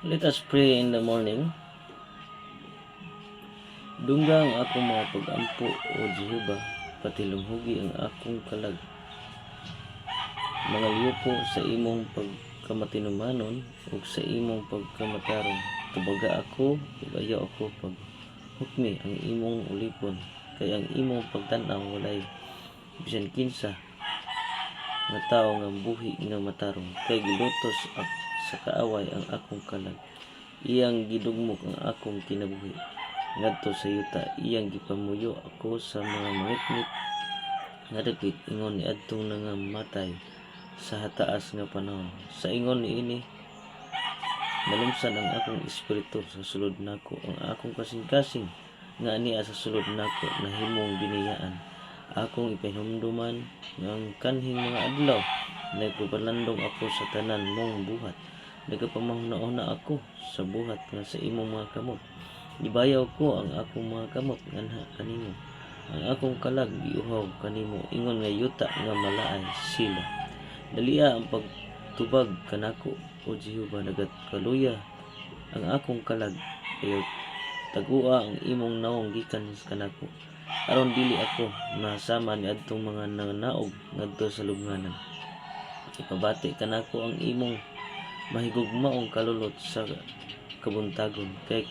Let us pray in the morning. Dungga ang akong mga pag-ampo, O Jehova, patilunghugi ang akong kalag. Mga liupo sa imong pagkamatinumanon ug sa imong pagkamatarong. Tubaga ako ug ayaw ako pag hukmi ang imong ulipon, kay ang imong pagtan-aw walay bisan kinsa nga tao nga buhi nga matarong, kay gilutos sa kaaway ang akong kalag. Iyang gidugmok ang akong kinabuhi. Ngadto sa yuta iyang gipamuyo ako sa mga mangitngit nga dapit, ingon ni adtong nangamatay sa hataas nga panahon. Sa ingon niini nalumsan ang akong espiritu sa sulod nako, ang akong kasing-kasing nga ania sa sulod nako nahimong biniyaan. Akong ipahinumduman ng kanhing mga adlaw, nagpapalandong ako sa tanan mong buhat. Nagapamahuna-una ako sa buhat nga sa imong mga kamot. Gibayaw ko ang akong mga kamot nganha kanimo. Ang akong kalag giuhaw kanimo, ingon nga yuta nga malaay sila. Dalia ang pagtubag kanako, O Jehova, nagakaluya ang akong kalag, kay tagua ang imong naong gikan kanako. Aron dili ako masama ni adtong mga nananaog ngadto sa lubnganan. Ipabati kanako ang imong mahigugmaong kalulot sa kabuntagon, kay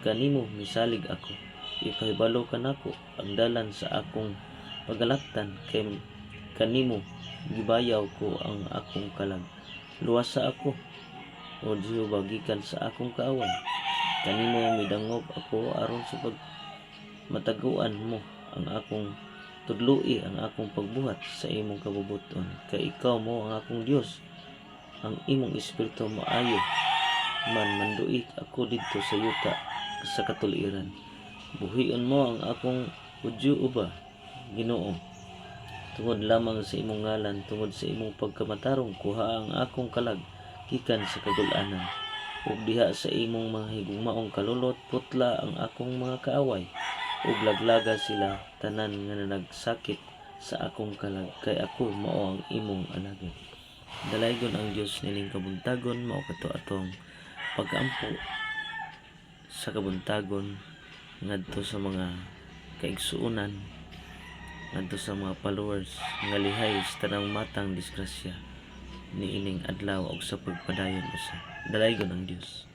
kanimo misalig ako. Ipahibalo kanako ang dalan sa akong pagalaktan, kay kanimo gibayaw ko ang akong kalag. Luwasa ako, O Jehova, gikan sa akong kaaway. Kanimo midangop ako aron sa mataguan mo ang akong tudloi ang akong pagbuhat sa imong kabubuton, kay ikaw mo ang akong Dios. Ang imong espiritu maayo man manduik ako didto sa yuta sa katuliran. Buhion mo ang akong Jehova, Ginoo, tungod lamang sa imong ngalan, tungod sa imong pagkamatarong, kuha ang akong kalag gikan sa kagul-anan, ug diha sa imong mga higugmaong kalulot putla ang akong mga kaaway, ug laglaga sila tanan nga nagsakit sa akong kalag, kay ako mao ang imong alagad. Dalaygon ang Dios nining kabuntagon, mao kato atong pag-ampo sa kabuntagon ngadto sa mga kaigsuonan, ngadto sa mga followers nga lihay sa tanang matang disgrasya niining adlaw ug sa pagpadayon usa. Dalaygon ang Dios.